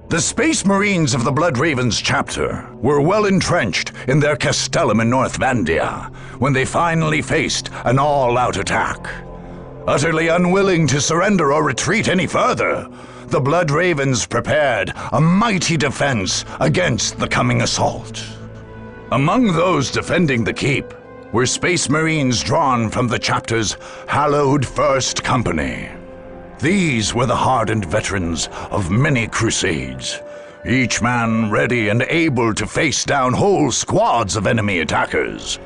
The Space Marines of the Blood Ravens chapter were well entrenched in their castellum in North Vandia when they finally faced an all-out attack. Utterly unwilling to surrender or retreat any further, the Blood Ravens prepared a mighty defense against the coming assault. Among those defending the keep were Space Marines drawn from the chapter's hallowed First Company. These were the hardened veterans of many crusades, each man ready and able to face down whole squads of enemy attackers.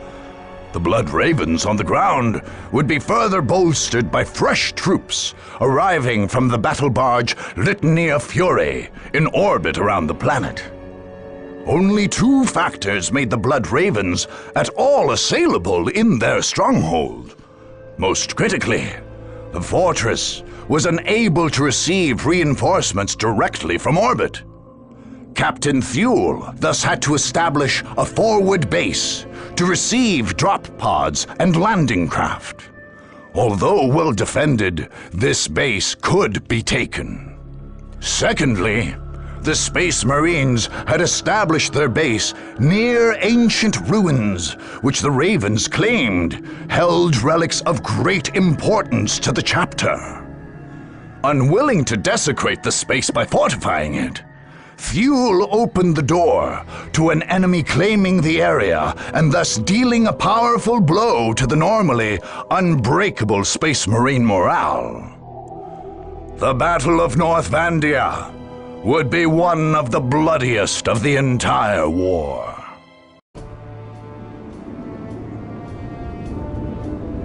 The Blood Ravens on the ground would be further bolstered by fresh troops arriving from the battle barge Litany of Fury in orbit around the planet. Only two factors made the Blood Ravens at all assailable in their stronghold. Most critically, the fortress was unable to receive reinforcements directly from orbit. Captain Thule thus had to establish a forward base to receive drop pods and landing craft. Although well defended, this base could be taken. Secondly, the Space Marines had established their base near ancient ruins, which the Ravens claimed held relics of great importance to the chapter. Unwilling to desecrate the space by fortifying it, Thule opened the door to an enemy claiming the area and thus dealing a powerful blow to the normally unbreakable Space Marine morale. The Battle of North Vandia would be one of the bloodiest of the entire war.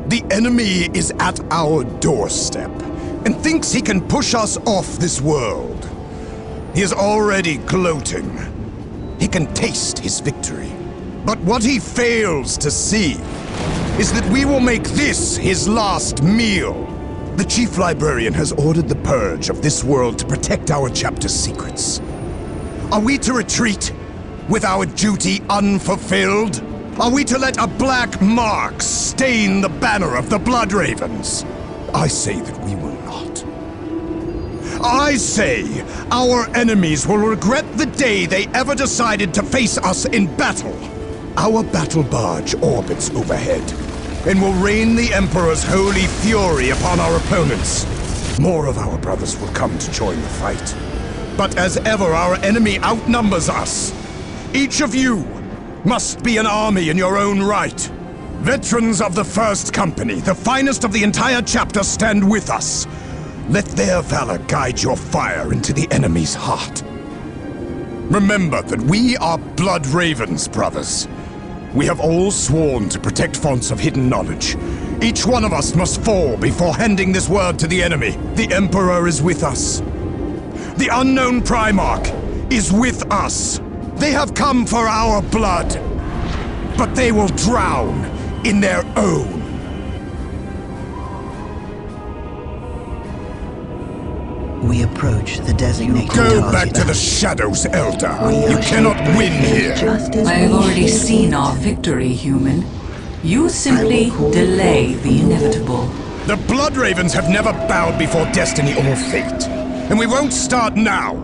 The enemy is at our doorstep and thinks he can push us off this world. He is already gloating. He can taste his victory. But what he fails to see is that we will make this his last meal. The Chief Librarian has ordered the purge of this world to protect our chapter's secrets. Are we to retreat with our duty unfulfilled? Are we to let a black mark stain the banner of the Blood Ravens? I say that we will not. I say our enemies will regret the day they ever decided to face us in battle. Our battle barge orbits overhead and will rain the Emperor's holy fury upon our opponents. More of our brothers will come to join the fight. But as ever, our enemy outnumbers us. Each of you must be an army in your own right. Veterans of the First Company, the finest of the entire chapter, stand with us. Let their valor guide your fire into the enemy's heart. Remember that we are Blood Ravens, brothers. We have all sworn to protect fonts of hidden knowledge. Each one of us must fall before handing this word to the enemy. The Emperor is with us. The unknown Primarch is with us. They have come for our blood, but they will drown in their own. We approach the designated Go target. back to the shadows, Eldar. You cannot win here. I have already seen our victory, human. You simply delay the inevitable. The Blood Ravens have never bowed before destiny or fate. And we won't start now.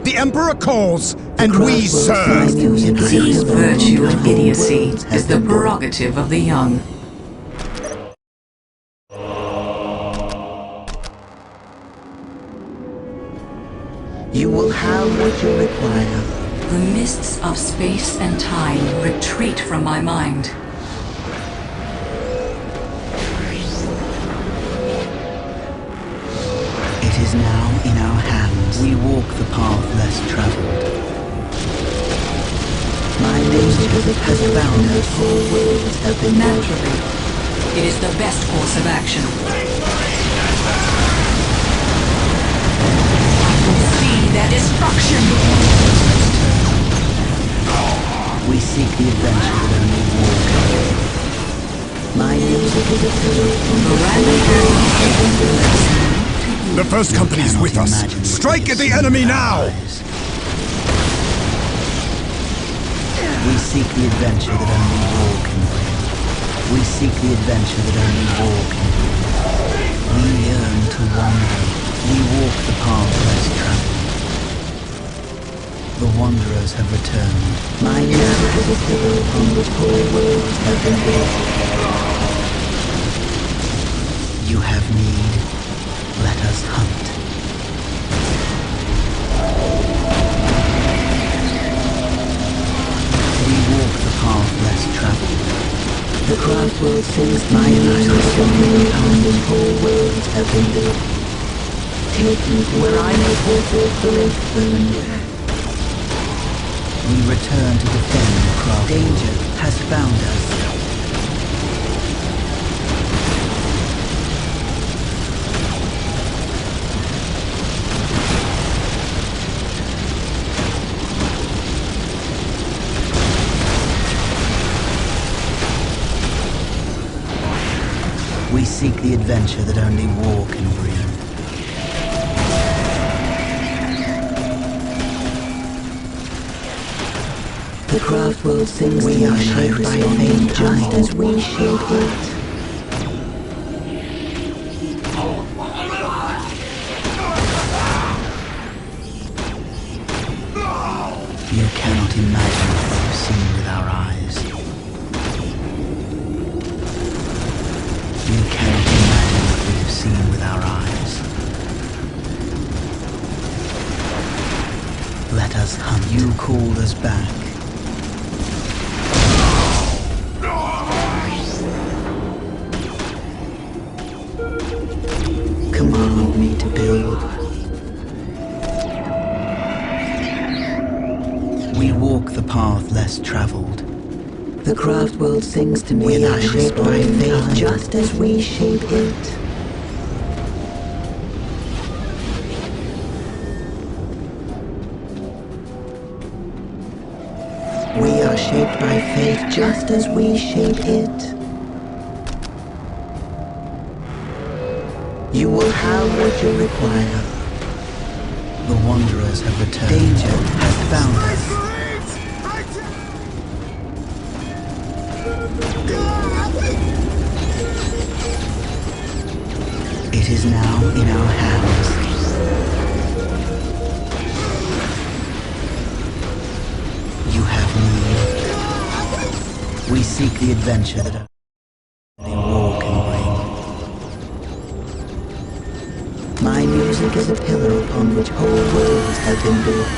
The Emperor calls, and we serve. See, virtue and idiocy is the prerogative of the young. You will have what you require. The mists of space and time retreat from my mind. It is now in our hands. We walk the path less traveled. My nature has found that all ways have been Naturally, it is the best course of action. Their destruction! We seek the adventure that only war can bring. My music is a The First Company is with us. Strike at the enemy now! We seek the adventure that only war can bring. We seek the adventure that only war can bring. We yearn to wander. We walk the path less traveled. The wanderers have returned. My music is a pillar upon which whole worlds have been built. You have need. Let us hunt. We walk the path less traveled. The craft world sings my music upon which whole worlds have been built. Take me to where I may fulfill the lake burn. We return to defend the craft. Danger has found us. We seek the adventure that only war can bring. The craft world sings. We are shaped by fate just as we shape it. You cannot imagine what we have seen with our eyes. You cannot imagine what we have seen with our eyes. Let us hunt. You called us back. Command me to build. We walk the path less traveled. The craft world sings to me. We are shaped by fate just as we shape it. We are shaped by fate just as we shape it. You will have what you require. The wanderers have returned. Danger has found us. It is now in our hands. You have need. We seek the adventure that only war can bring. My music is a pillar upon which whole worlds have been built.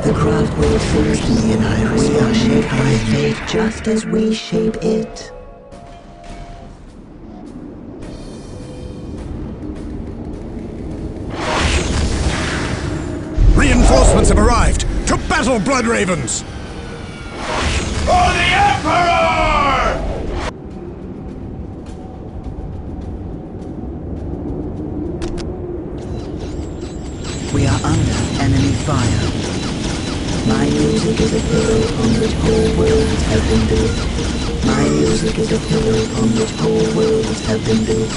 The craft world sings to me and Iris. We are shaped by fate just as we shape it. Reinforcements have arrived! To battle, Blood Ravens! For the Emperor! We are under enemy fire. My music is a pillar upon which whole worlds have been built. My music is a pillar upon which whole worlds have been built.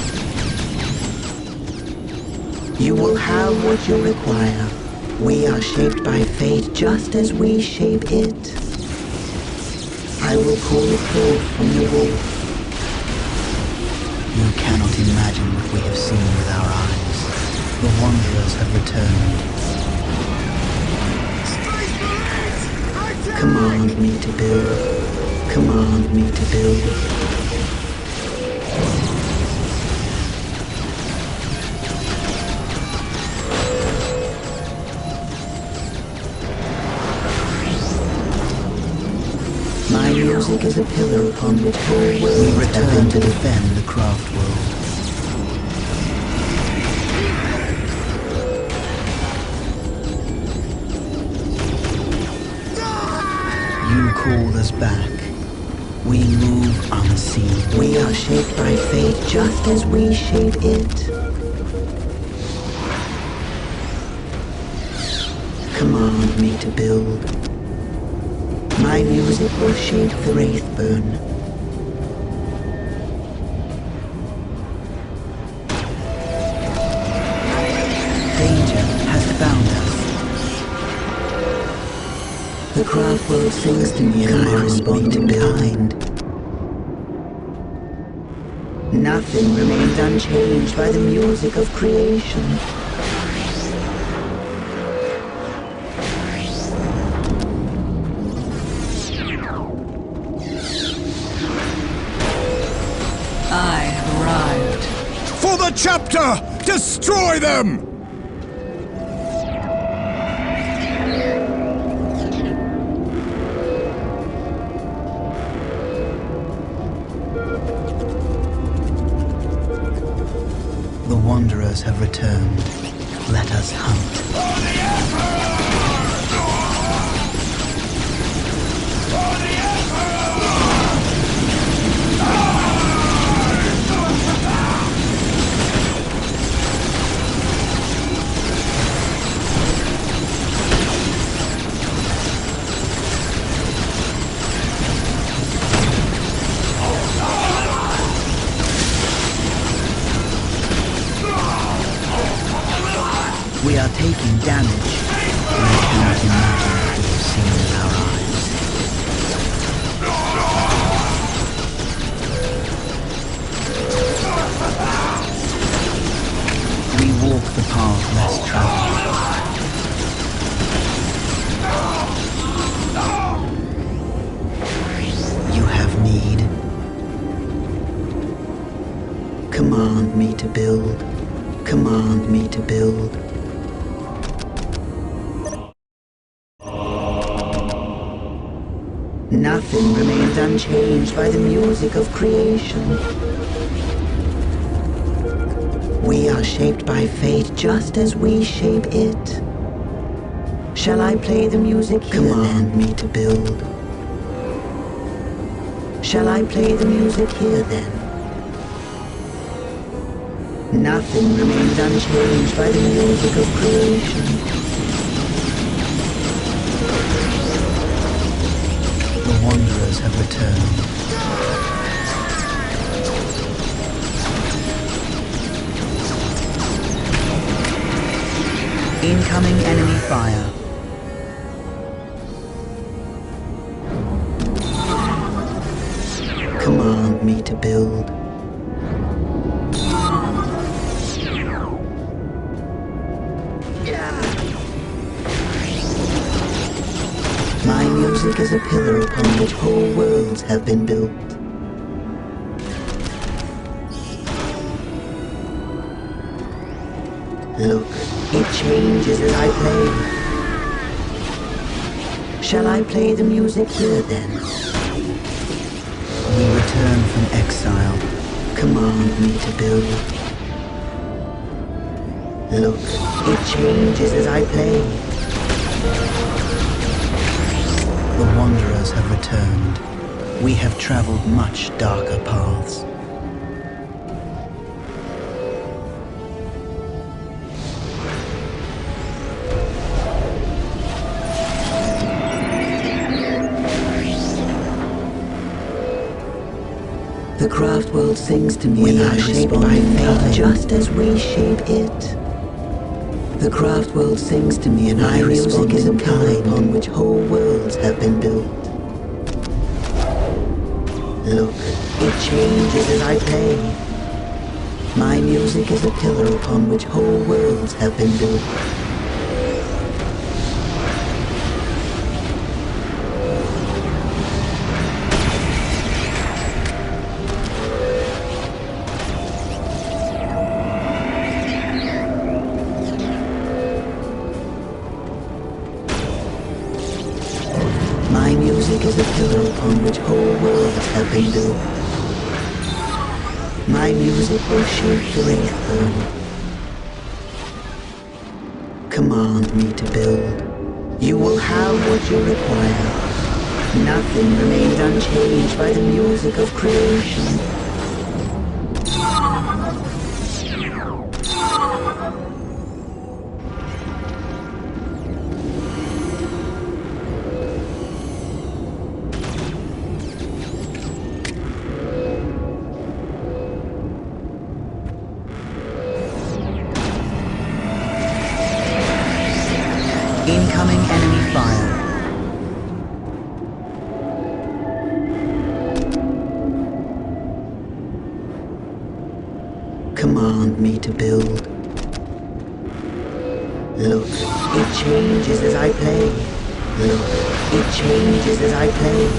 You will have what you require. We are shaped by fate just as we shape it. I will pull the cord from the wolf. You cannot imagine what we have seen with our eyes. The wanderers have returned. Command me to build. Command me to build. My music is a pillar upon which whole worlds have been to defend the craft world. You called us back. We move unseen. We are shaped by fate just as we shape it. Command me to build. My music music will shape the Wraithburn. Danger has found us. The craft world sings to me and I respond in kind. Nothing remains unchanged by the music of creation. I have arrived. For the chapter! Destroy them! The Wanderers have returned. Let us hunt. We are taking damage. We cannot imagine what we have seen with our eyes. We walk the path less traveled. You have need. Command me to build. Command me to build. Nothing remains unchanged by the music of creation. We are shaped by fate just as we shape it. Shall I play the music here? Command me to build. Shall I play the music here then? Nothing remains unchanged by the music of creation. The Wanderers have returned. Incoming enemy fire. Command me to build. My music is a pillar upon which whole worlds have been built. Look, it changes as I play. Shall I play the music here then? We return from exile. Command me to build. Look, it changes as I play. The Wanderers have returned. We have traveled much darker paths. The craft world sings to me and I shaped by fate just as we shape it. The craft world sings to me and I respond is a pillar upon which whole worlds have been built. Look, it changes as I play. My music is a pillar upon which whole worlds have been built. My music is a pillar upon which whole worlds have been built. My music will shape the Wraithburn. Command me to build. You will have what you require. Nothing remains unchanged by the music of creation. fire. Command me to build. Look, it changes as I play. Look, it changes as I play.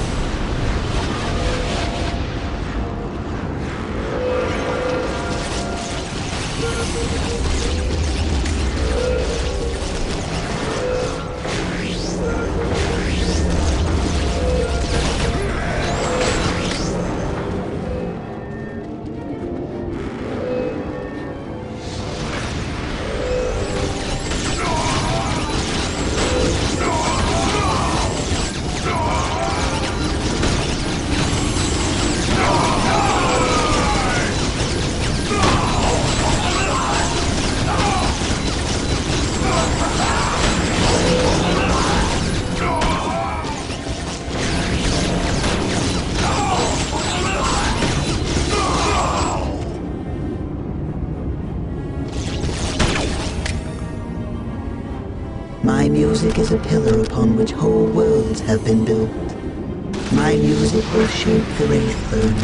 My music is a pillar upon which whole worlds have been built. My music will shape the Wraithburn.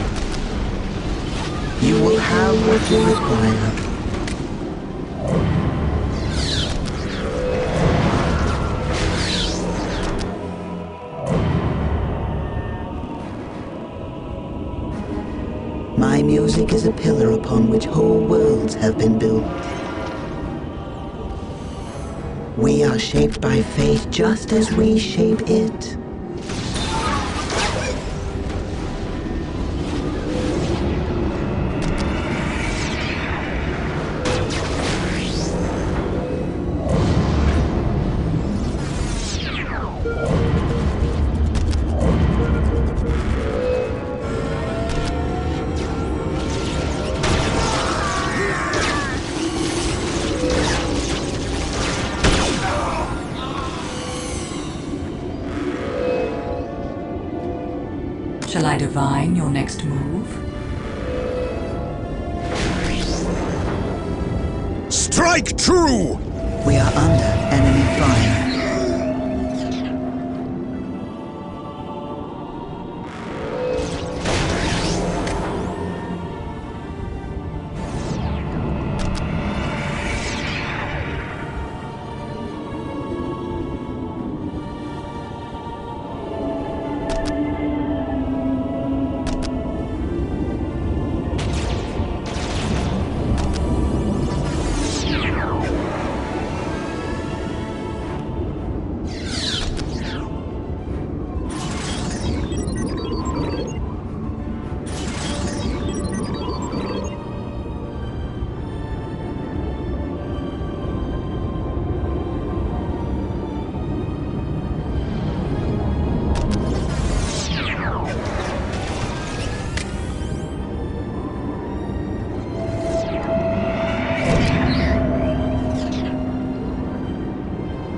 You will have what you require. My music is a pillar upon which whole worlds have been built. We are shaped by fate just as we shape it. Shall I divine your next move? Strike true! We are under enemy fire.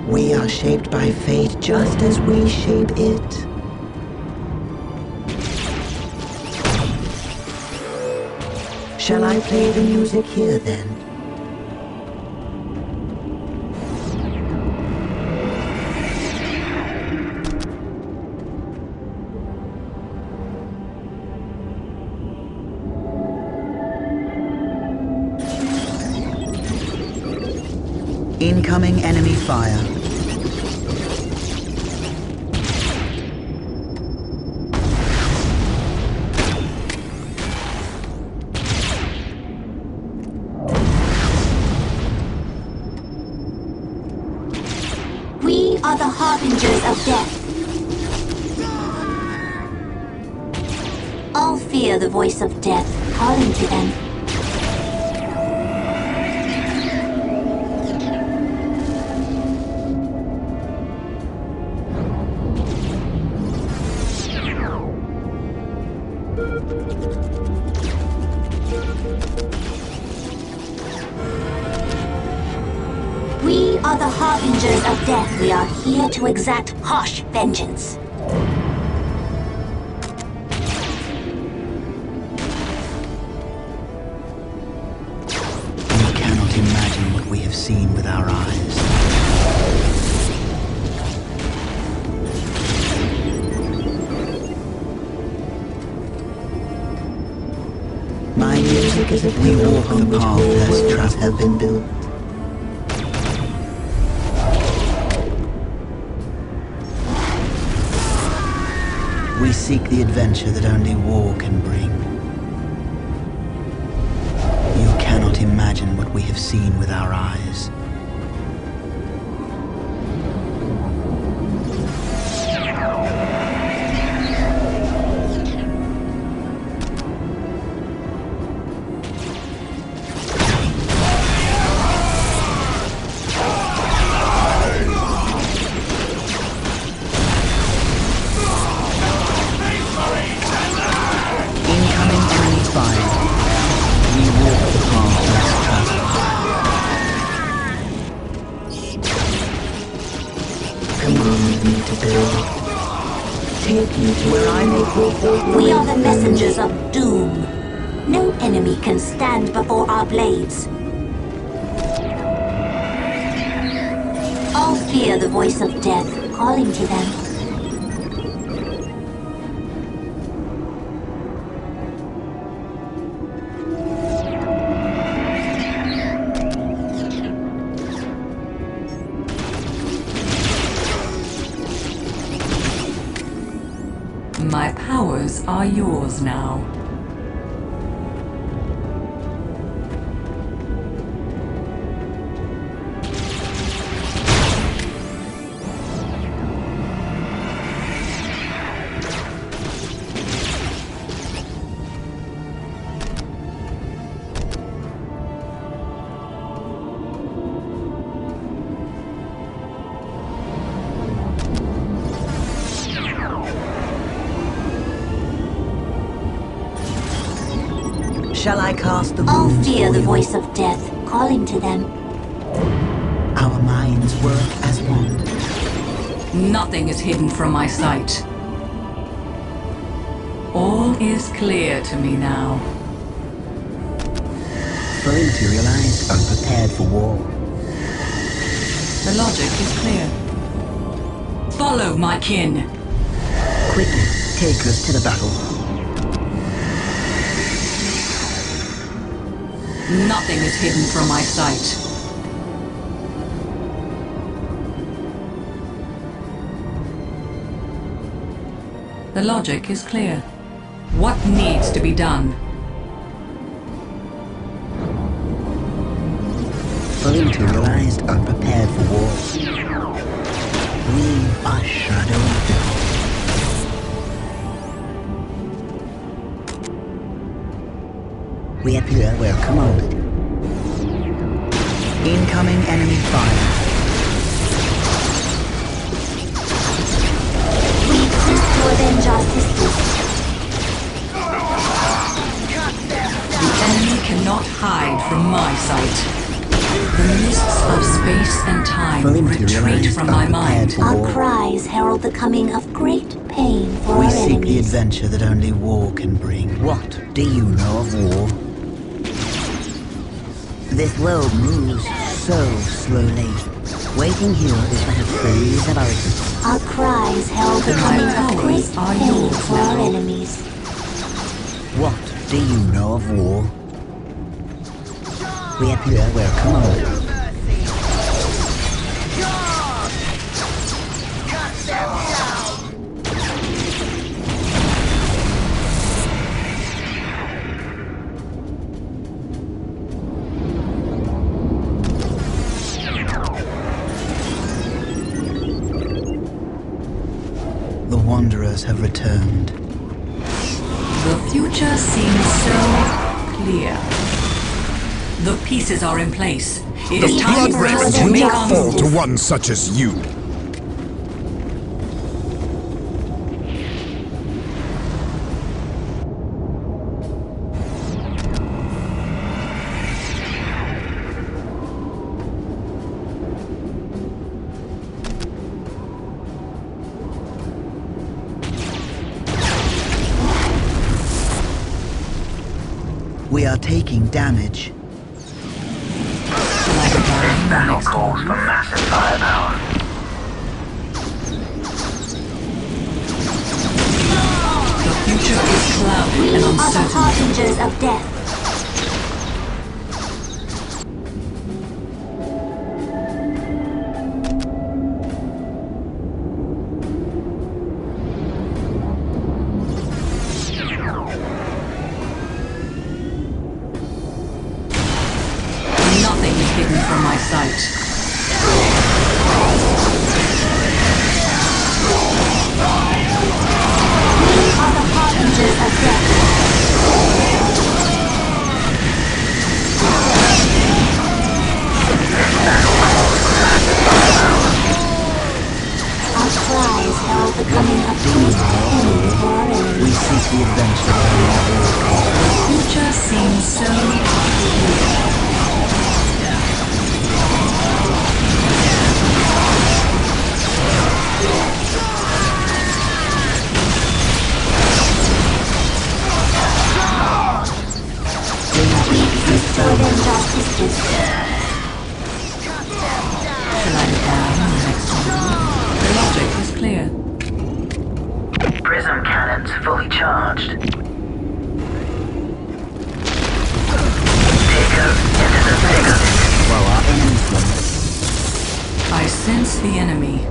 We are shaped by fate just as we shape it. Shall I play the music here then? Incoming enemy fire. We are the harbingers of death. All fear the voice of death calling to them. We are the harbingers of death. We are here to exact harsh vengeance. You cannot imagine what we have seen with our eyes. logic is a we walk the path less traps have been built. We seek the adventure that only war can bring. You cannot imagine what we have seen with our eyes. We are the messengers of doom. No enemy can stand before our blades. All fear the voice of death calling to them. My powers are yours now. Shall I cast the All runes fear for the you? voice of death calling to them. Our minds work as one. Nothing is hidden from my sight. All is clear to me now. Fully materialized, unprepared for war. The logic is clear. Follow my kin. Quickly, take us to the battle. Nothing is hidden from my sight. The logic is clear. What needs to be done? Fully materialized, unprepared for war. We are shadow. We appear where commanded. Incoming enemy fire. We exist to avenge our sisters. The enemy cannot hide from my sight. The mists of space and time Fully retreat materialized, from my mind. unprepared for Our war. cries herald the coming of great pain for We our seek the enemies. adventure that only war can bring. What do you know of war? This world moves so slowly. Waiting here is but a phase of our existence. Our cries herald the My coming of powers great are pain yours for our now. enemies. What do you know of war? We appear where commanded. The Wanderers have returned. The future seems so clear. The pieces are in place. It The is time Blood for us Ravens to will make not our fall to move. one such as you. We are taking damage. Like a battle calls for massive firepower. The future is clouded We and are the uncertain. harbingers of death. Future seems so To avenge our sisters. Shall I down the next one? The logic is clear. Prism cannons fully charged. Vehicles into the thick of it. While our enemies win. I sense the enemy.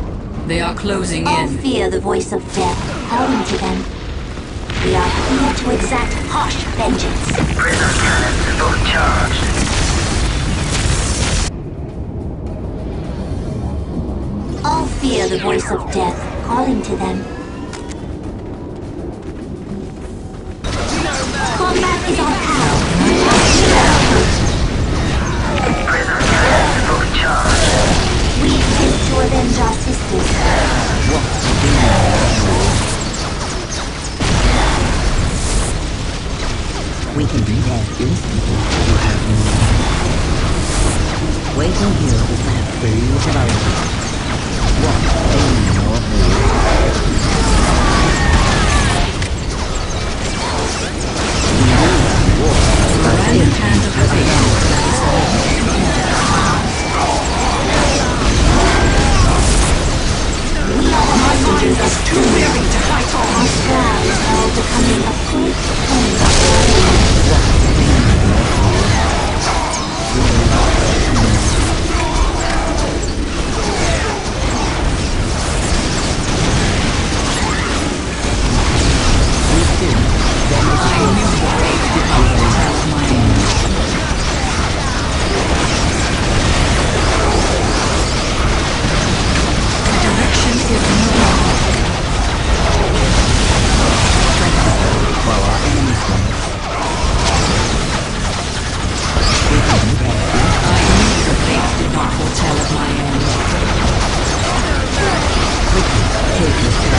They are closing All in. fear the voice of death calling to them. We are here to exact harsh vengeance. Prism cannons fully charged. All fear the voice of death calling to them. Combat is on hand. Prism cannons fully charged. We came to avenge our sisters. We can be there instantly. You have no. Waiting here is that food of our what pain or The random hand of fate. Messengers are too weary to fight on. Our sky is now becoming a great while our enemies win. We can be there. I knew the fate did not foretell of my end. Take this to the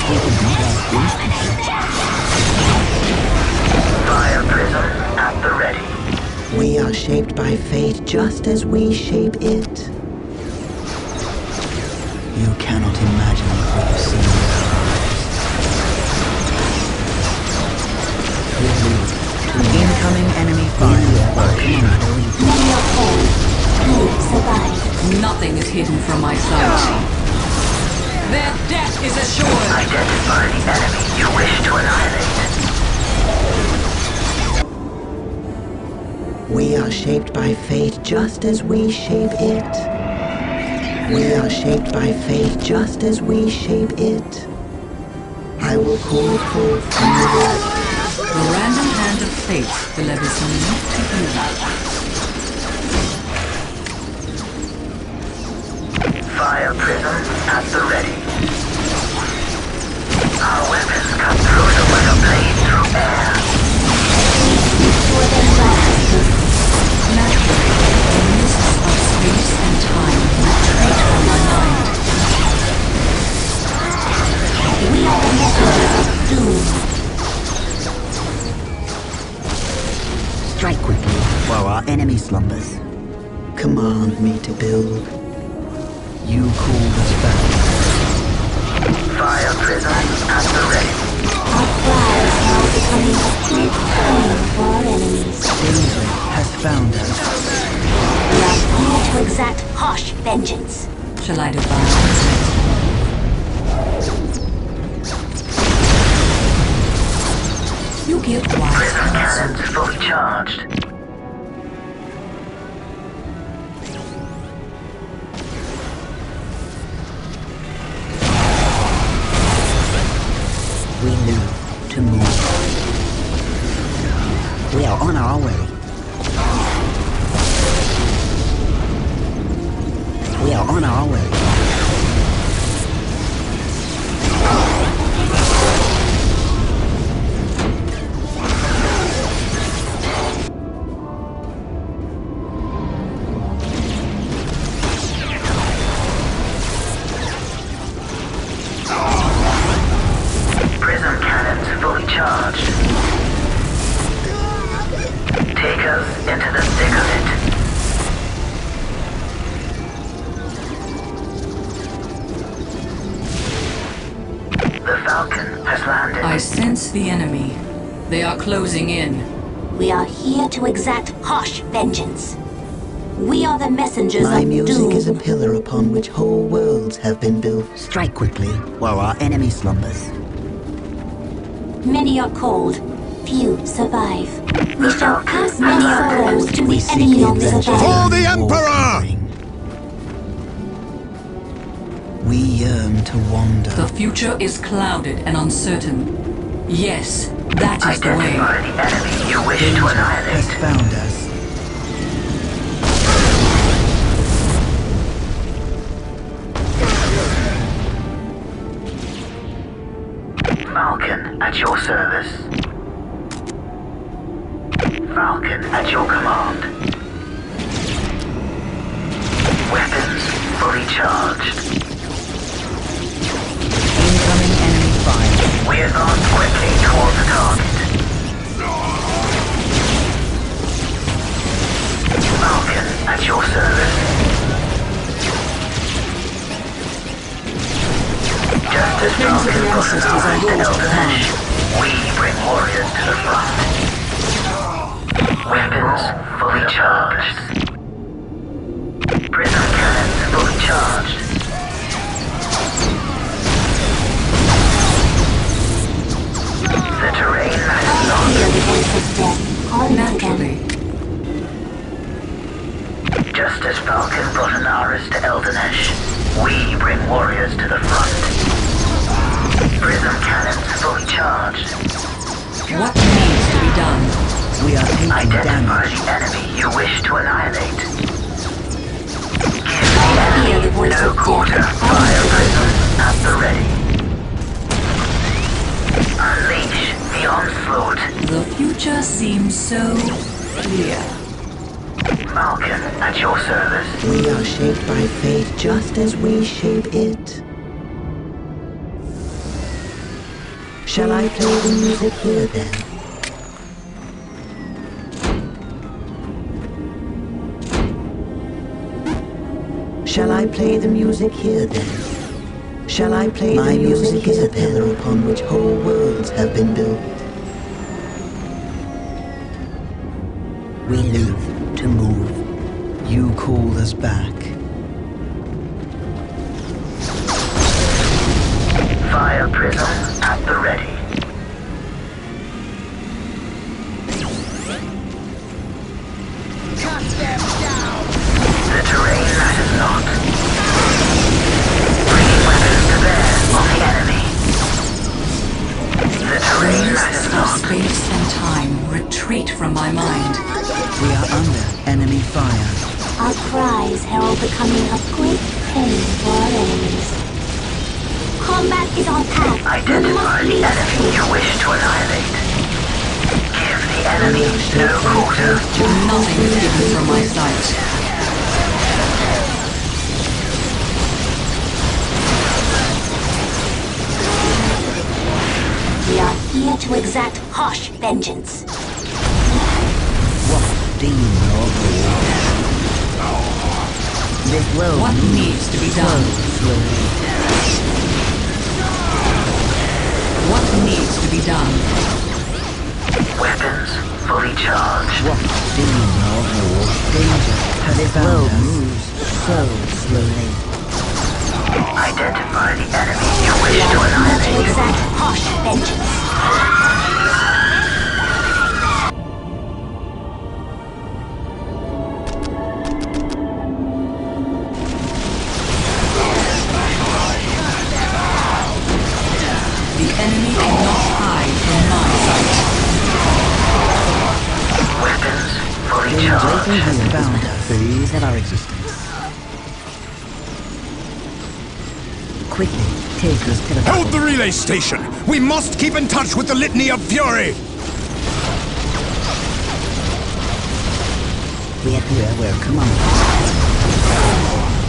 we can be there instantly. Fire prism at the ready. We are shaped by fate just as we shape it. You cannot imagine what we have seen with our eyes. Incoming enemy fire. many are fallen. Few survive. Nothing is hidden from my sight. Their death is assured. Identify the enemy you wish to annihilate. We are shaped by fate just as we shape it. We are shaped by fate just as we shape it. I will call it forth from the void. The random hand of fate delivers me to you. Fire prism at the ready. Our weapons cut through the like a blade through air. To avenge our sisters. Naturally, the mists of space and time retreat from my mind. We are the messengers of doom. Strike quickly while our enemy slumbers. Command me to build. You called us back. Fire prism at the ready. Our cry is now becoming a great pain for our enemies. Danger has found us. We are here to exact harsh vengeance. Shall I divine? You give wise Prism counsel. cannons fully charged. We live to move. We are on our way. We are on our way. charged. Take us into the thick of it. The Falcon has landed. I sense the enemy. They are closing in. We are here to exact harsh vengeance. We are the messengers My of music doom. is a pillar upon which whole worlds have been built. Strike quickly while our enemy slumbers. Many are called, few survive. We shall cast many arrows to the enemy on this For battle. the Emperor! We yearn to wander. The future is clouded and uncertain. Yes, that is the way. Identify the enemy you wish to Danger has annihilate. found us. Falcon at your service. Falcon at your command. Weapons fully charged. Incoming enemy fire. We advance quickly towards the target. Falcon at your service. Just as Falcon brought an army to Eldanesh, we bring warriors to the front. Weapons fully charged. Prism cannons fully charged. The terrain matters not. Hear the voice of death calling to them. Naturally. Just as Falcon brought an Aris to Eldanesh, we bring warriors to the front. Prism cannons fully charged. What needs to be done? We are taking Identify damage. the enemy you wish to annihilate. Give the Hear the enemy voice no of quarter. death Fire calling to them. prism at the ready. Unleash the onslaught. The future seems so clear. Falcon at your service. We are shaped by fate just as we shape it. Shall I play the music here then? Shall I play the music here then? Shall I play the music? My music is a pillar upon which whole worlds have been built. We live to move. You called us back. Fire prism at the ready. The terrain matters not. Bringing weapons to bear on the enemy. The terrain matters Mists of not. space and time retreat from my mind. We are under enemy fire. Our cries herald the coming of great pain for our enemies. Combat is our path. We Identify must the lead enemy you wish to annihilate. Give the enemy no quarter. Nothing is hidden from my sight. We are here to exact harsh vengeance. What demon of war? This world What needs to be done? slowly. What needs to be done? Weapons fully charged. What demon of war? Danger has this world moves so slowly. Identify the enemy you wish We to are here to annihilate. exact harsh vengeance. The enemy cannot hide from my sight. Weapons fully Danger charged. has found us. Phase of our existence. Quickly, take us to the Hold the relay station! We must keep in touch with the Litany of Fury! We are here where command.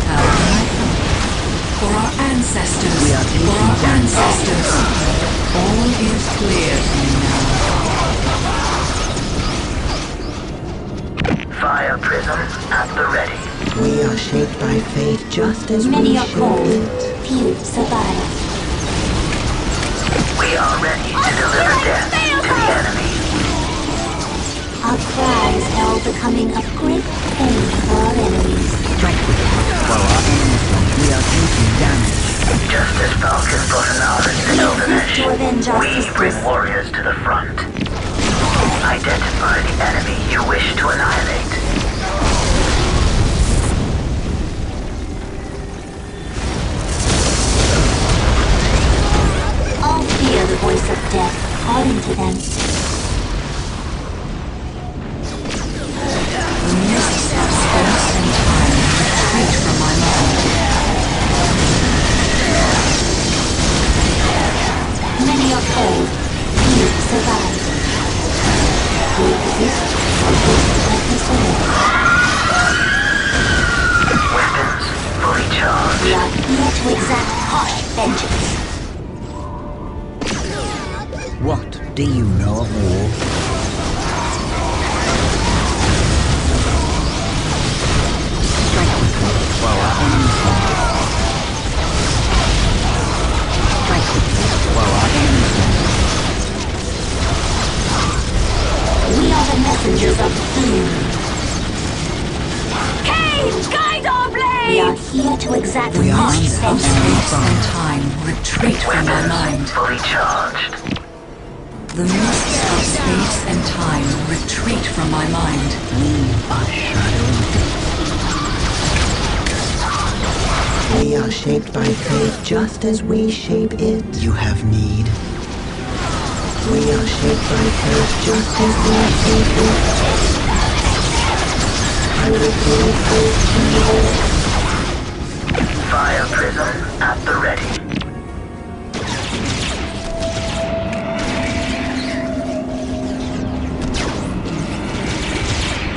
How can I help? For our ancestors. We are taking For our damage. ancestors. All is clear to me now. shaped by fate just as Many we are shape born, it. few survive. We are ready to deliver death to the enemy. Our cries herald the coming of great pain for our enemies. Strike with it. While our enemies run, we are taking damage. Just as Falcon brought an army to Eldanesh, To avenge our we bring sisters. warriors to the front. Identify the enemy you wish to annihilate. All fear the voice of death calling to them. The mists of space and time retreat from my mind. Many are cold, few survive. We exist for this purpose alone. Weapons fully charged. We are here to exact harsh vengeance. What do you know of war? Strike with me while our enemies run. Strike with me while our enemies run. We are the messengers of doom. Cain, guide our blades! We are here to exact We are harsh Mists of vengeance. space and time retreat from my mind. Fully charged. The mists of space and time retreat from my mind. We are shadows. We are shaped by fate just as we shape it. You have need. We are shaped by fate just as we shape it. I will bring hope to you. Fire prism at the ready.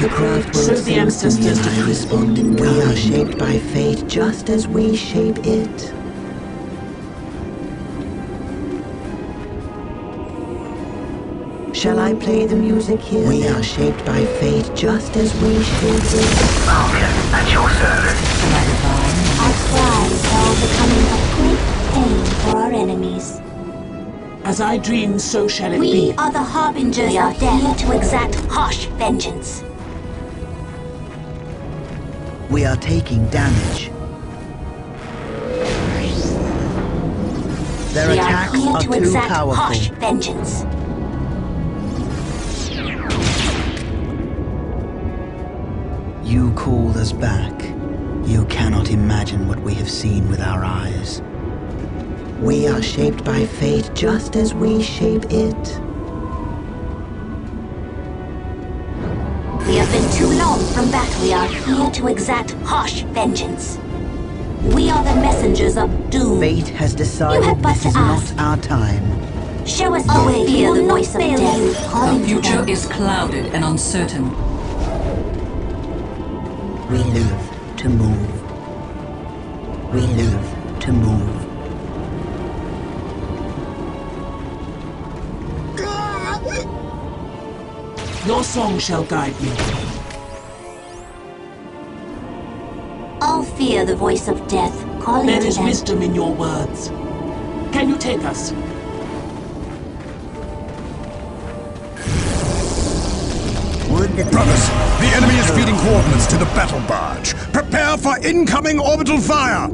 The craft will Serve the sing ancestors to me and I respond in kind. We are shaped by fate just as we shape it. Shall I play the music here? We are shaped by fate just as we shape it. Falcon at your service. Shall I divine? Our cries herald the coming of great pain for our enemies. As I dream, so shall it We be. are the harbingers of death, here to exact harsh vengeance. We are taking damage. Their We are attacks here are to too exact powerful. harsh vengeance. You called us back. You cannot imagine what we have seen with our eyes. We are shaped by fate just as we shape it. We have been too long from battle. We are here to exact harsh vengeance. We are the messengers of doom. Fate has You decided had but this to is ask. not our time. Show us the way. Fear the voice of death calling The to future them. is clouded and uncertain. We live to move. We live to move. Your song shall guide me. All fear the voice of death calling There to is them. wisdom in your words. Can you take us? Brothers, the enemy is feeding coordinates to the battle barge. Prepare for incoming orbital fire!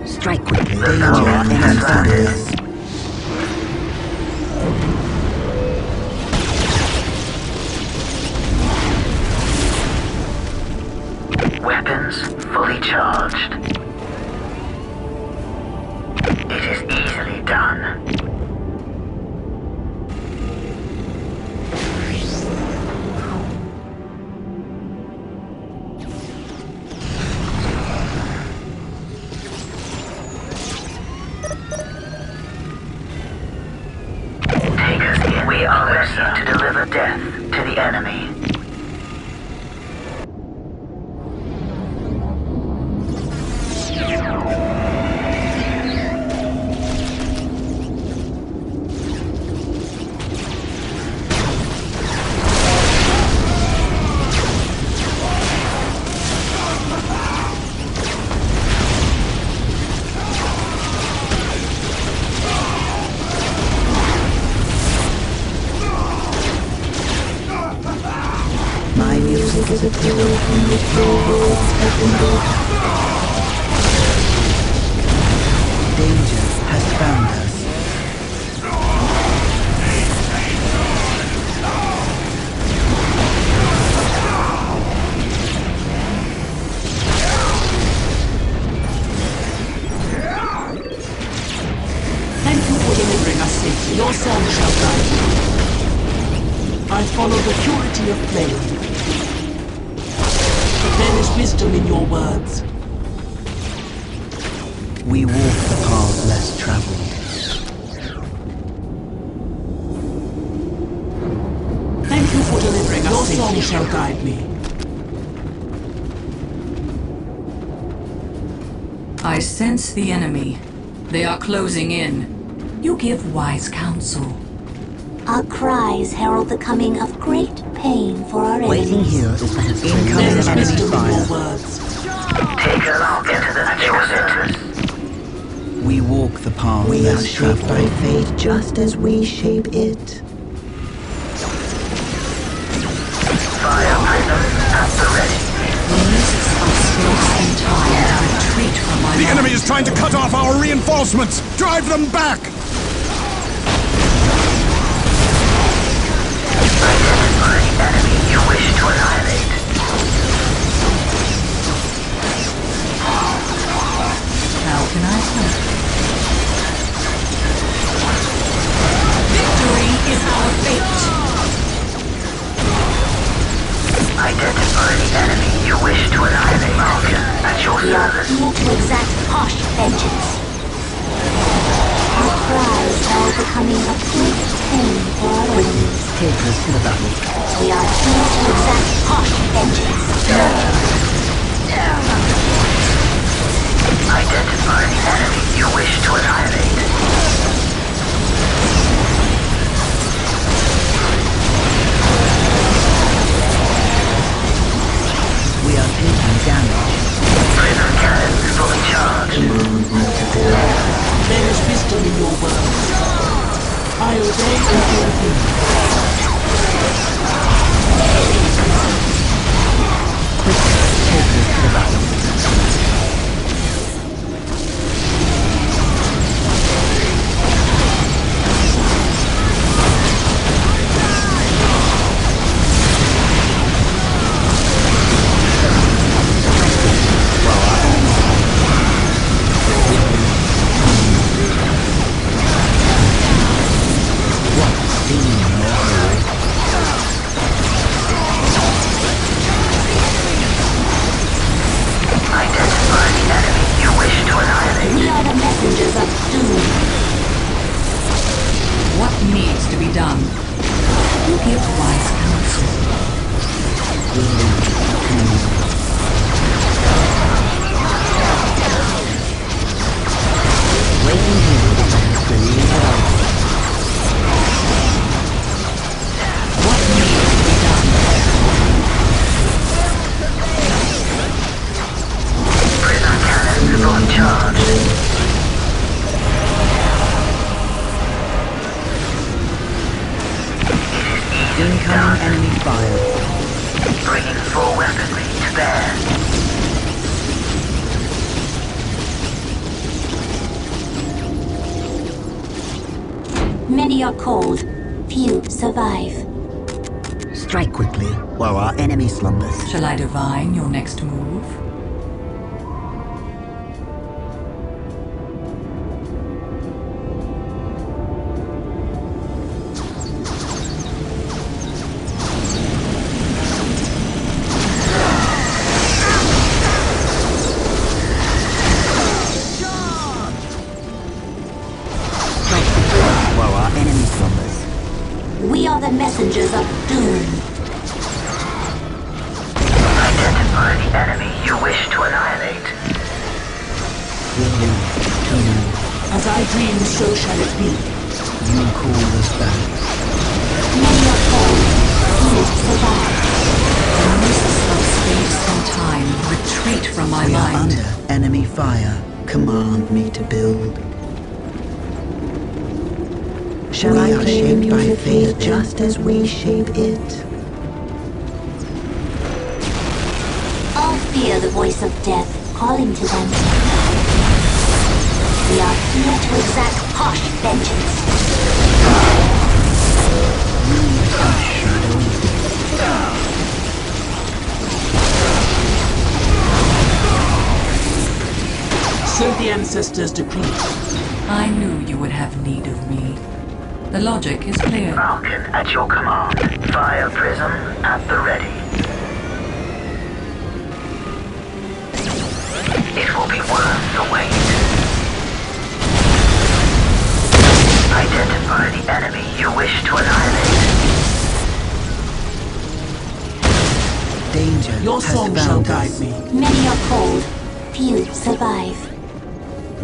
Strike quickly. The Danger Falcon has enemies landed. us. Weapons fully charged. It is easily done. Take us in. We are ready to deliver death to the enemy. away from which your worlds have been built. Danger has found us. Thank you for delivering us safely. Your song shall guide me. I follow the purity of flame. There is wisdom in your words. We walk the path less traveled. Thank you for delivering us safely. Your song shall guide me. I sense the enemy. They are closing in. You give wise counsel. Our cries herald the coming of great pain for our enemies. Waiting here is but a There incoming is enemy wisdom in your fire. words. Take a look into the future. We walk the path We are less shaped by traveled. fate just as we shape it. Fire prism at the ready. The mists of space and time retreat from my The mind. enemy is trying to cut off our reinforcements! Drive them back! Identify the enemy you wish to annihilate. How can I help? Victory is our fate. Identify the enemy you wish to annihilate. Falcon at your We are service. here to exact harsh vengeance. Our cries herald the coming of great pain for our enemies. Take us to the battle. We are here to exact harsh vengeance. Identify the enemy you wish to annihilate. We are taking damage. Prism cannons fully charged. There is wisdom in your words. I obey and obey. Take us to the battle. Identify the enemy you wish to annihilate. We are the messengers of doom. What needs to be done? You give wise counsel. Waiting here is believe What needs to be done? Prism cannons fully charged. incoming enemy fire. Bringing full weaponry to bear. Many are called, few survive. Strike quickly while our enemy slumbers. Shall I divine your next move? Strike quickly while our enemy slumbers. We are the messengers of doom. Identify the enemy you wish to annihilate. We lose too many. As I dream, so shall it be. You call us back. Many are called, few survive. The mists of space and time retreat from my We are mind. under enemy fire. Command me to build. Shall I are claim shaped you by to fate fate just as we shape it. hear the voice of death calling to them. We are here to exact harsh vengeance. So the ancestors decree. I knew you would have need of me. The logic is clear. Falcon at your command. Fire prism at the ready. It will be worth the wait. Identify the enemy you wish to annihilate. Danger Your has song shall found guide us. me. Many are cold, few survive.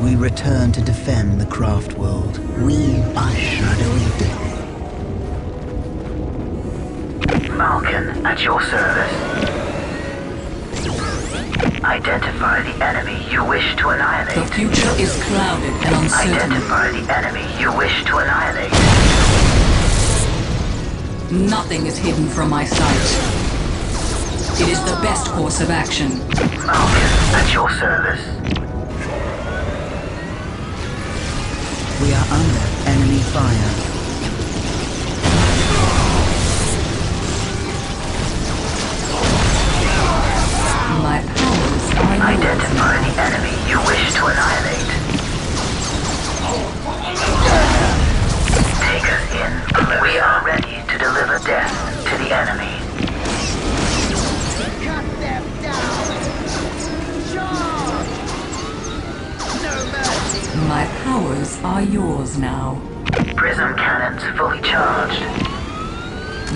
We return to defend the craft world. We are shadowy death. Falcon at your service. Identify the enemy you wish to The annihilate. future is clouded and uncertain. Identify the enemy you wish to annihilate. Nothing is hidden from my sight. It is the best course of action. Falcon at your service. We are under enemy fire. My powers are yours. Identify the enemy you wish to annihilate. Take us in. We are ready to deliver death to the enemy. Cut them down! Charge! No mercy! My powers are yours now. Prism cannons fully charged.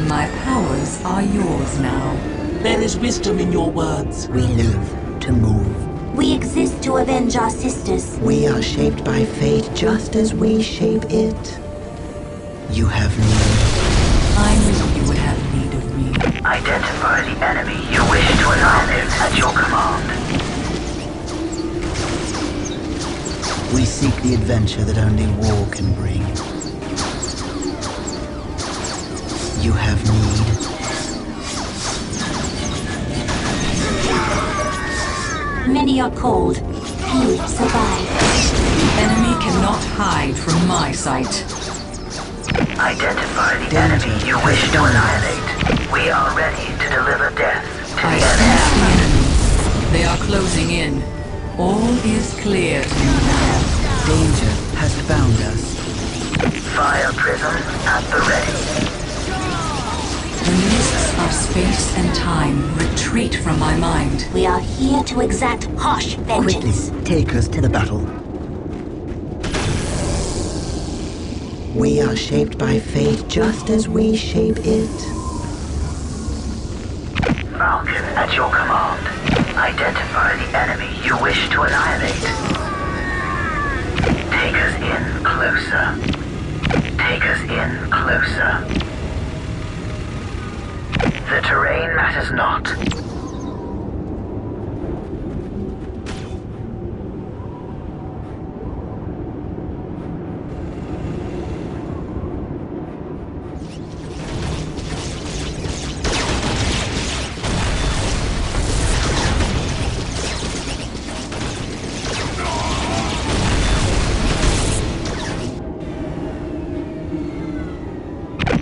My powers are yours now. There is wisdom in your words. We live to move. We exist to avenge our sisters. We are shaped by fate just as we shape it. You have need. I knew you would have need of me. Identify the enemy you wish to annihilate at your command. We seek the adventure that only war can bring. You have need. Many are cold, few survive. The enemy cannot hide from my sight. Identify the enemy you wish to annihilate. We are ready to deliver death to I the sense enemy. the enemy. They are closing in. All is clear to me now. Danger has found us. Fire prism at the ready. The mists of space and time retreat from my mind. We are here to exact harsh vengeance. Quickly, take us to the battle. We are shaped by fate just as we shape it. Falcon at your command. Identify the enemy you wish to annihilate. Take us in closer. Take us in closer. The terrain matters not.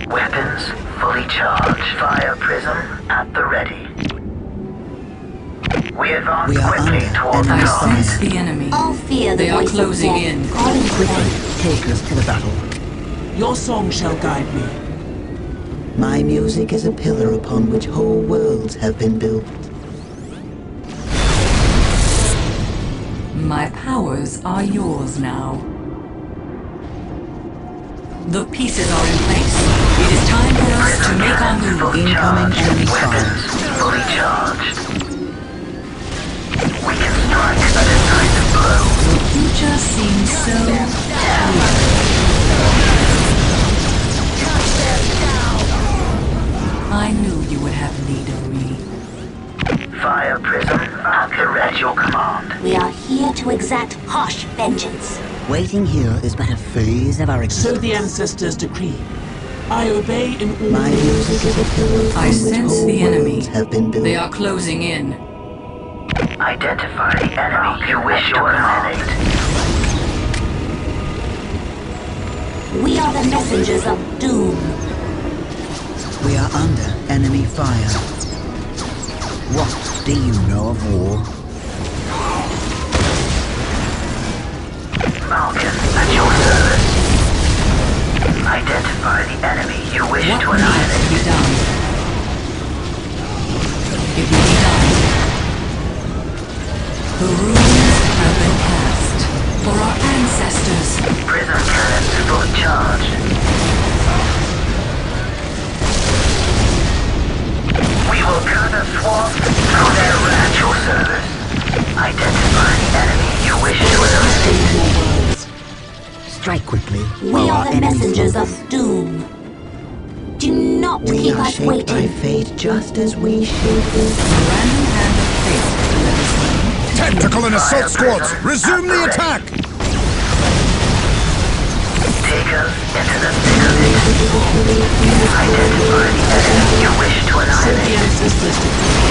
Weapons fully charged. Fire prism at the ready. We advance We are quickly under toward the enemy I target. sense the enemy. All fear the They are voice closing of death in. calling to Quickly, them. take us to the battle. Your song shall guide me. My music is a pillar upon which whole worlds have been built. My powers are yours now. The pieces are in place. It is time for us to make our move. Fully Incoming charged. enemy Weapons fire. fully charged. We can strike a decisive blow. The future seems so clear. I knew you would have need of me. Fire prism at your command. We are here to exact harsh vengeance. Waiting here is but a phase of our So existence. the ancestors decree. I obey in all My music is a pillar upon I which sense whole the enemy. worlds have been built. They are closing in. Identify the enemy you wish to annihilate. We are the messengers of doom. We are under enemy fire. What do you know of war? Falcon, at your service. Identify the enemy you wish to What needs to be annihilate. done? It will be done. The runes have been cast for our ancestors. Prism cannons fully charged. We will cut a swath through their at your service. Identify the enemy you wish to annihilate. Strike quickly. We while are our the enemies messengers flank. of doom. Do not We keep are us shaped by waiting. fate just as we shape it. The random hand of fate will let us Tactical and assault squads, resume the attack! Take us into the thick of it. Identify the enemy you wish to annihilate.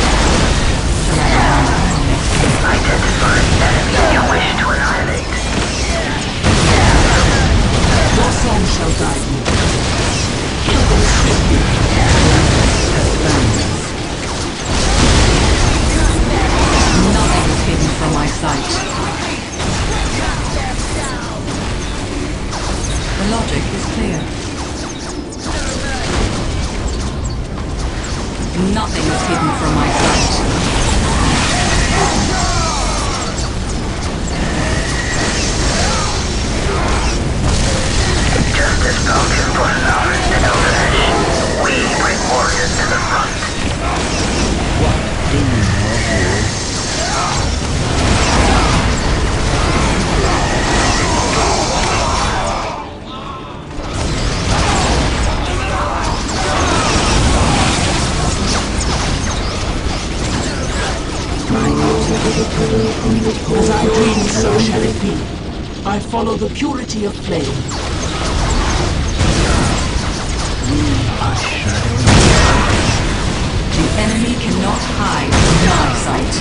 Identify the enemy you wish to annihilate. Your song shall guide you. Kill them swiftly. Nothing is hidden from my sight. The logic is clear. Nothing is hidden from my sight. Just as Falcon brought an army to Eldar, we bring warriors to the front. What do you know of war? As I dream, so shall it be. I follow the purity of flame. The enemy cannot hide from my sight.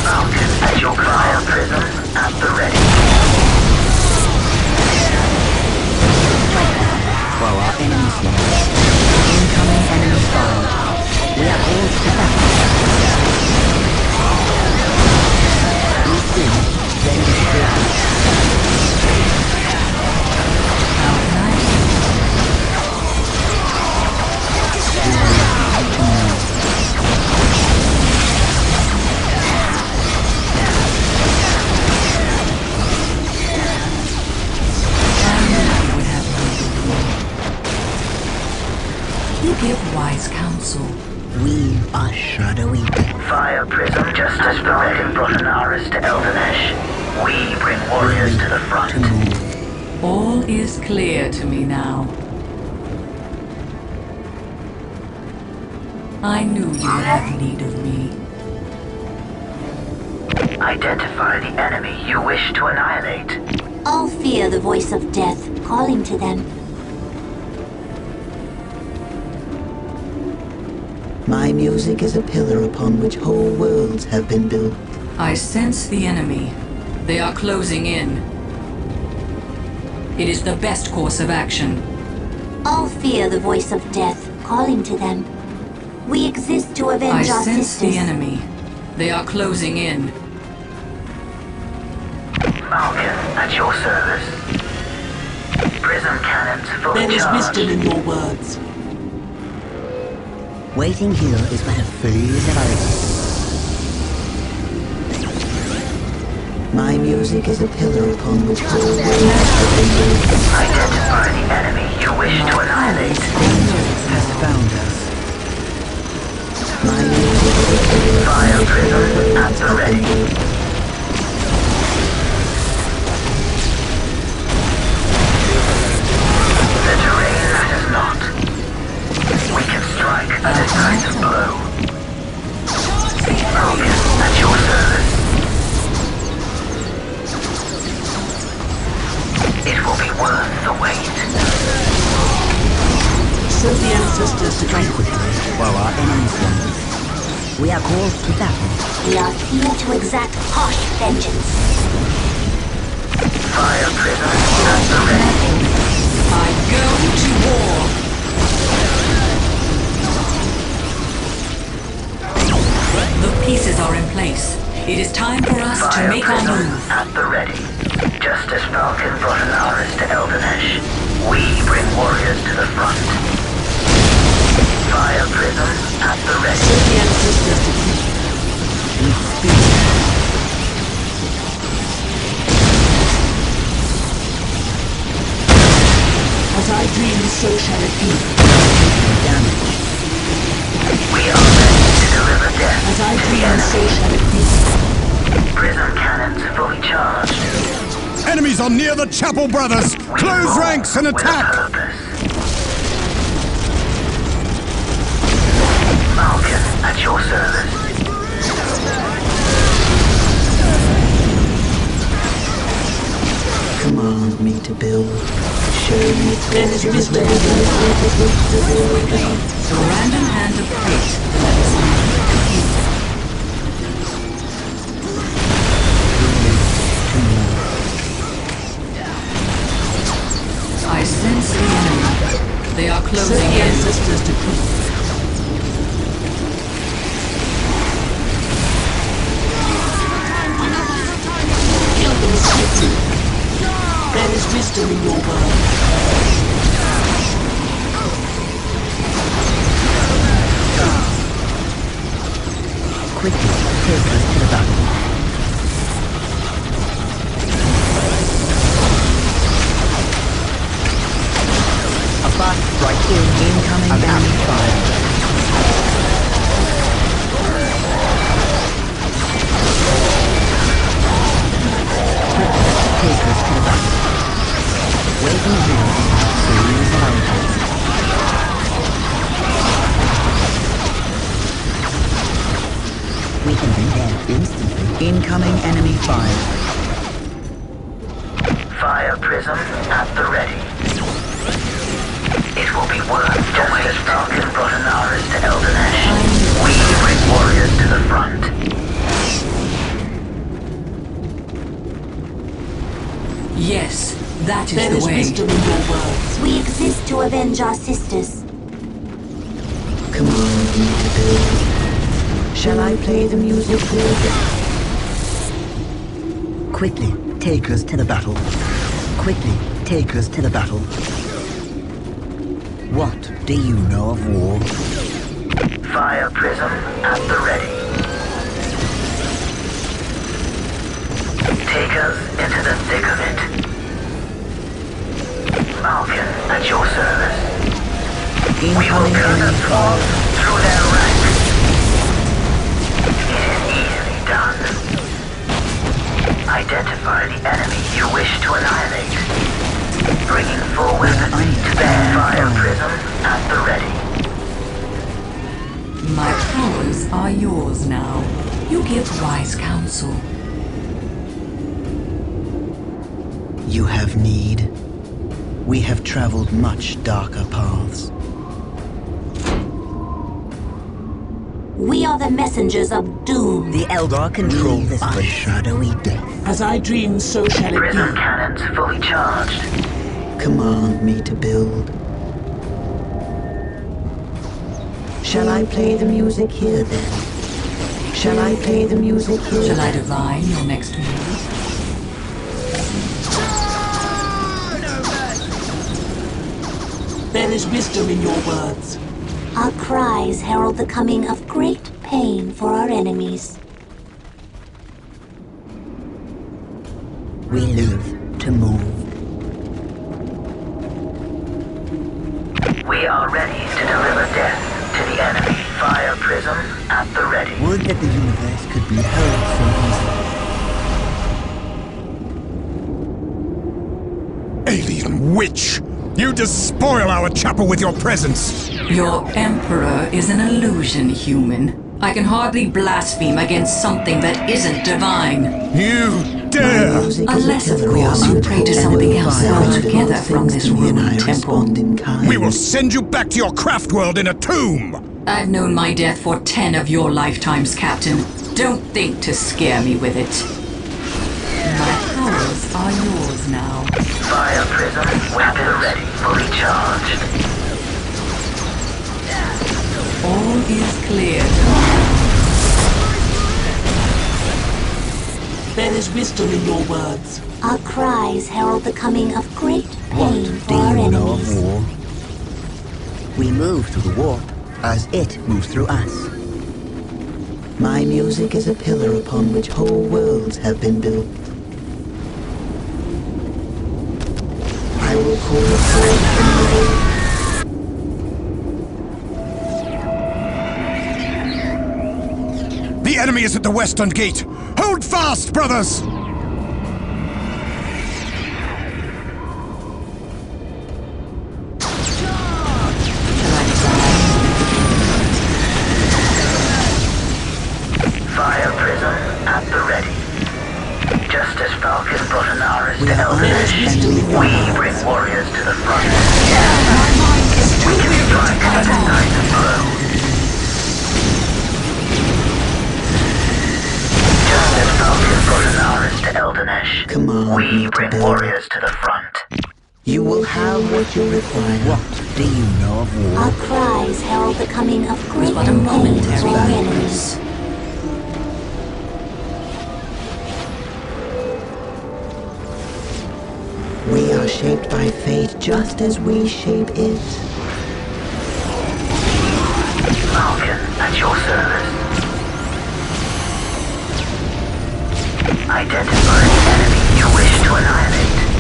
Falcon at your fire prism at the ready. While our enemies flank. Incoming enemy fire. We are all together. Ready to strike. How can I? You give wise counsel. We are shadowy. Fire prism just as Falcon brought an Aris to Eldanesh. We bring warriors to the front. All is clear to me now. I knew you would have need of me. Identify the enemy you wish to annihilate. All fear the voice of death calling to them. My music is a pillar upon which whole worlds have been built. I sense the enemy. They are closing in. It is the best course of action. All fear the voice of death calling to them. We exist to avenge I our sense sisters. the enemy. They are closing in. Falcon at your service. Prism cannons fully There is charged. wisdom in your words. Waiting here is but a phase of our... My music is a pillar upon which whole worlds have been built. Identify the enemy you wish to annihilate. Danger has found us. My music is a pillar upon Fire which whole prism worlds at the have been ready. built. The terrain matters not. We can strike a decisive blow. Falcon at your service. It will be worth the wait. Send the ancestors to Strike quickly while our enemies flank. We are called to battle. We are here to exact harsh vengeance. Fire prism at the ready. I go to war. The pieces are in place. It is time for us to Fire make our prism move. at the ready. Just as Falcon brought an Aris to Eldanesh, we bring warriors to the front. Fire prism at the ready. Send the ancestors to me. As I dream, so shall it be. Damage. We are ready to deliver death As I to the dream, so enemy. shall it be. Prism cannons fully charged. Enemies are near the Chapel Brothers! We Close roar ranks and with a attack! purpose. Falcon at your service. Command me to build. Show me There is wisdom in your The random hand of fate lets me. I sense the enemy. They are Send closing the in. ancestors to me. Kill them swiftly. There is wisdom in your word. quickly. Take us to the battle. A fast strike incoming enemy fire. Take us to the battle. Waiting here. Series out. We can be there instantly. Incoming enemy fire. Fire prism at the ready. It will be worth just as Falcon brought an Aris to Eldanesh. We bring warriors to the front. Yes, that is There the is way. wisdom in your words. We exist to avenge our sisters. Command me to build. Shall I play the music for you? Quickly, take us to the battle. Quickly, take us to the battle. What do you know of war? Fire prism at the ready. Take us into the thick of it. Falcon at your service. We will Incoming cut enemy a fire. path through their ranks. It is easily done. Identify the enemy you wish to annihilate. Bringing full weaponry to bear. Fire prism at the ready. My powers are yours now. You give wise counsel. You have need. We have traveled much darker paths. We are the messengers of doom. The Eldar control this Our place. shadowy death. As I dream, so shall it Prism be. cannons fully charged. Command me to build. Shall I play the music here then? Shall I play the music here? Shall I divine your next move? There is wisdom in your words. Our cries herald the coming of great pain for our enemies. We live to move. We are ready to deliver death to the enemy. Fire prism at the ready. Would that the universe could be held so easily. Alien witch! You despoil our chapel with your presence! Your Emperor is an illusion, human. I can hardly blaspheme against something that isn't divine. You dare! Unless, of course, you pray to something else altogether from this ruined temple. We will send you back to your craft world in a tomb! I've known my death for 10 of your lifetimes, Captain. Don't think to scare me with it. My powers are yours now. Fire prism, weapon ready, fully charged. All is clear. There is wisdom in your words. Our cries herald the coming of great pain What for do our you know of enemies. war? We move through the warp as it moves through us. My music is a pillar upon which whole worlds have been built. I will call it forth from the The enemy is at the western gate! Hold fast, brothers! Fire prism at the ready. Just as Falcon brought Anaris to There is Eldanesh, wisdom in your we words. bring warriors to the front. We can strike at a nice blow. Just as Falcon brought Anaris to Eldanesh, Command me we to bring build. warriors to the front. You will have what you require. What do you know of war? Our cries herald the coming of great But a pain momentary for our enemies. enemies. We are shaped by fate just as we shape it. Falcon at your service. Identify the enemy you wish to annihilate.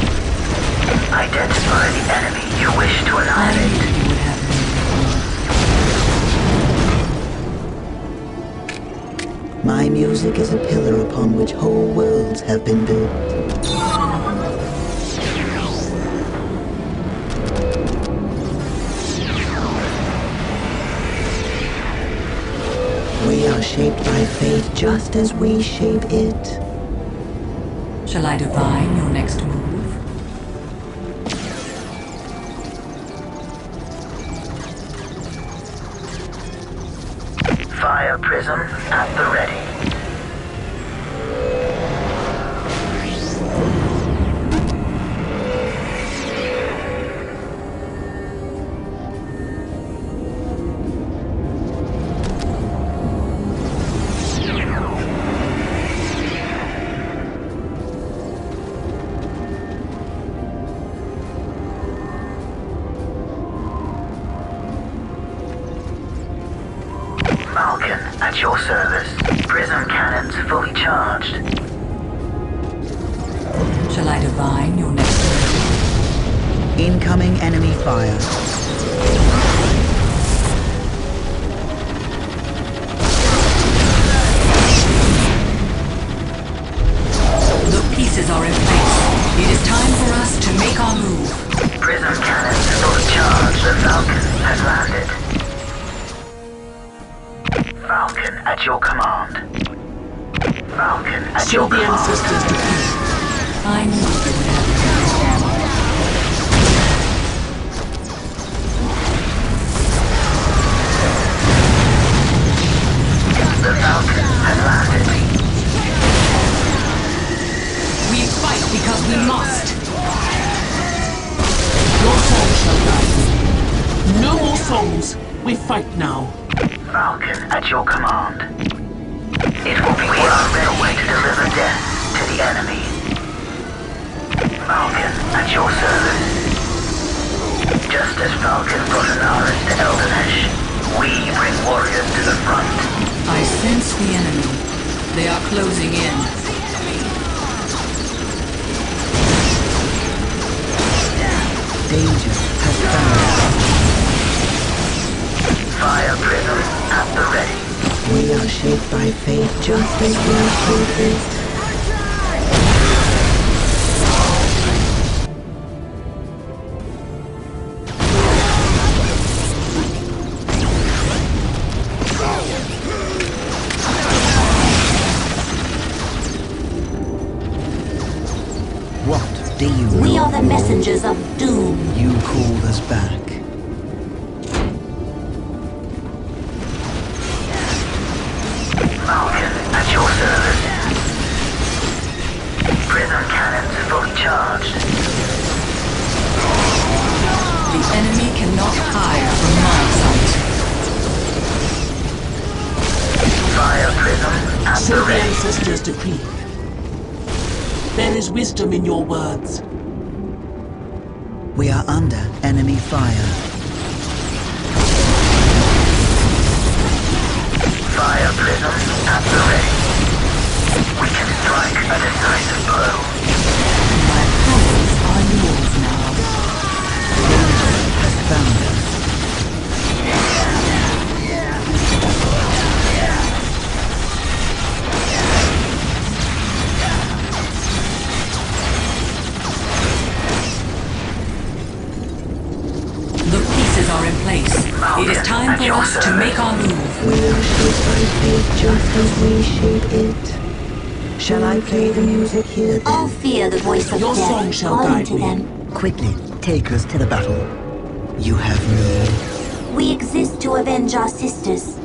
Identify the enemy you wish to I annihilate. knew you would have me. My music is a pillar upon which whole worlds have been built. We are shaped by fate just as we shape it. Shall I divine your next move? Fire prism at the ready. Falcon at your service. Prism cannons fully charged. Shall I divine your next move? Incoming enemy fire. The pieces are in place. It is time for us to make our move. Prism cannons fully charged. The Falcon has landed. Falcon at your command. Falcon at Show your the command. ancestors to peace. I knew you would have me. The Falcon has landed. We fight because we must. Your song shall guide me. No more songs. We fight now. Falcon at your command. It will be one way to deliver death to the enemy. Falcon at your service. Just as Falcon brought Anaris to Eldanesh, we bring warriors to the front. I sense the enemy. They are closing in. Danger has found. Fire prism at the ready. We are shaped by fate just as we shape it. What do you We know? are the messengers of doom. You called us back. cannot hide from my sight. Fire prism at So the the ready. ancestors decree. There is wisdom in your words. We are under enemy fire. Fire prism at the ready. We can strike a decisive blow. My powers are yours now. Has found us. The pieces are in place. It is time for us to make our move. We are shaped by fate just as we shape it. Shall I play the music here then? All fear the voice of Your song death shall calling guide to me. them. Quickly, take us to the battle. You have need. We exist to avenge our sisters.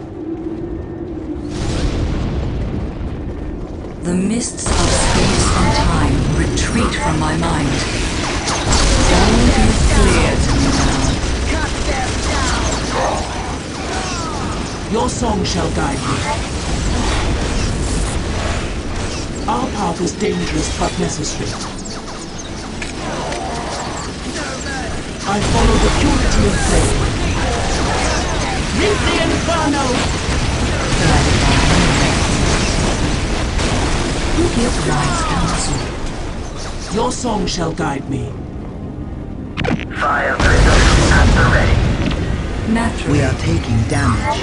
The mists of space and time retreat from my mind. All is clear to me now. Cut them down! Your song shall guide me. Our path is dangerous but necessary. I follow the purity of flame. Meet the inferno! Who gives wise counsel? Your song shall guide me. Fire prism at the ready. Naturally. We are taking damage.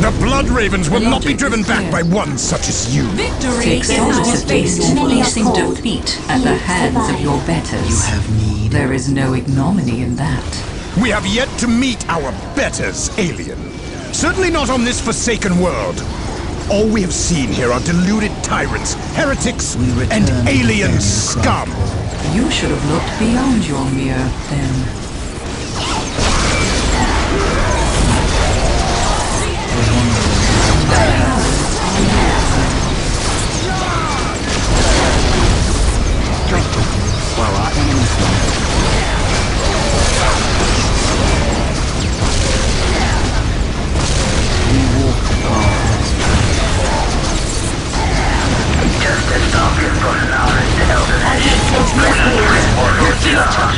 The Blood Ravens will The not be logic driven is back clear. by one such as you. Victory Takes is all our to face fate. Many are facing called, defeat at the few hands of survive. your betters. You have need. There is no ignominy in that. We have yet to meet our betters, alien. Certainly not on this forsaken world. All we have seen here are deluded tyrants, heretics, We return and to alien Baron scum. You should have looked beyond your mirror then. While our enemies fly. We walk the path less traveled. Justice Falcon Bolsonaris to Eldanesh. Present warrior charge.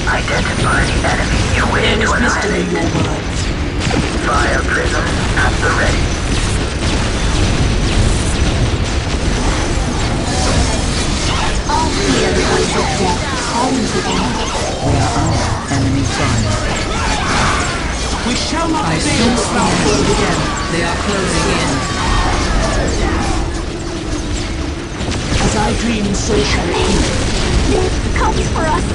Identify the enemy you wish There to is wisdom in annihilate. your words. Fire prism at the ready. All fear the voice of death calling to them. We are under enemy fire. We shall not I fail still the see battlefield them. again. They are closing in. As I dream, so shall it be. Death comes for us.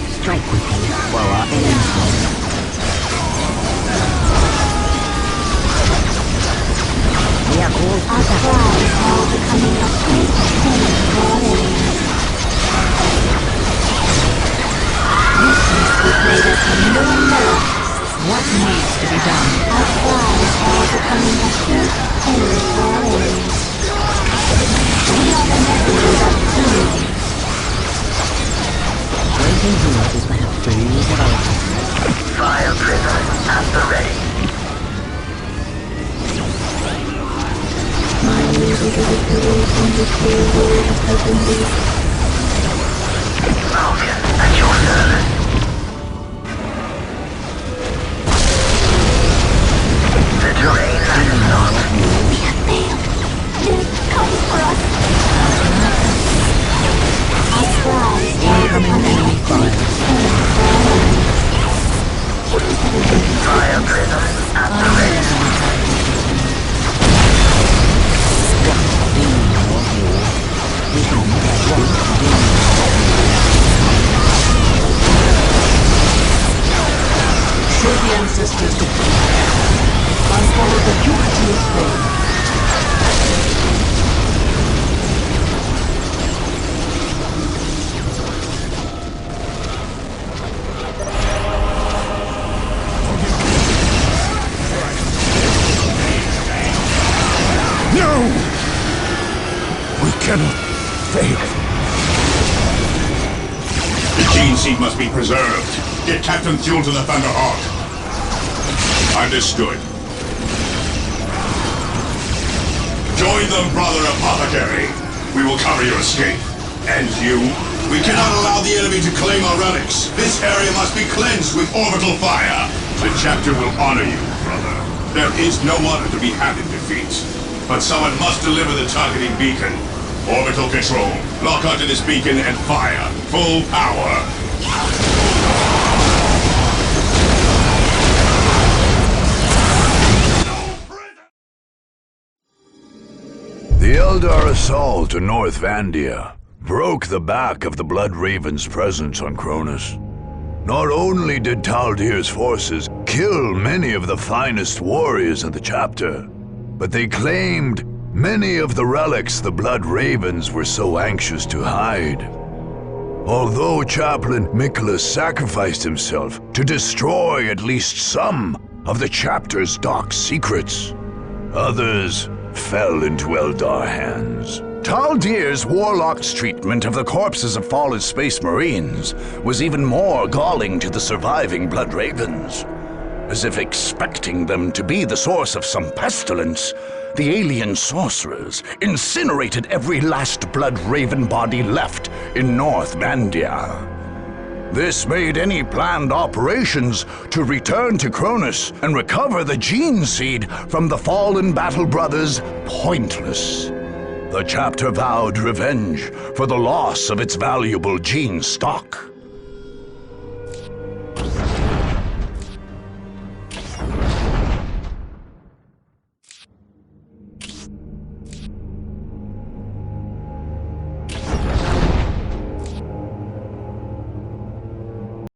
Strike quickly while our enemies fly. We are called Our cries are becoming a sweet pain for our enemies. We've made us no more. What needs to be done? Our cries are becoming a sweet pain for our enemies. We are the messengers of doom. waiting here is the food of our Fire prism at the ready. My music is a pillow from which whole worlds have been built. Falcon at your service. The terrain matters not. We have failed. Death comes for us. Our cries are incoming enemy fire. Fire prism at the ready. So the ancestors decree. I follow the purity of flame. No! We cannot fail. The gene seed must be preserved. Get Captain Fuel to the Thunderhawk. Understood. Join them, Brother Apothecary. We will cover your escape. And you? We cannot allow the enemy to claim our relics. This area must be cleansed with orbital fire. The chapter will honor you, brother. There is no honor to be had in defeat. But someone must deliver the targeting beacon. Orbital control. Lock onto this beacon and fire. Full power. The Eldar assault on North Vandia broke the back of the Blood Raven's presence on Cronus. Not only did Taldir's forces kill many of the finest warriors in the chapter, but they claimed many of the relics the Blood Ravens were so anxious to hide. Although Chaplain Miklas sacrificed himself to destroy at least some of the chapter's dark secrets, others fell into Eldar hands. Taldir's warlock's treatment of the corpses of fallen Space Marines was even more galling to the surviving Blood Ravens. As if expecting them to be the source of some pestilence, the alien sorcerers incinerated every last Blood Raven body left in North Vandia. This made any planned operations to return to Cronus and recover the gene seed from the fallen Battle Brothers pointless. The chapter vowed revenge for the loss of its valuable gene stock.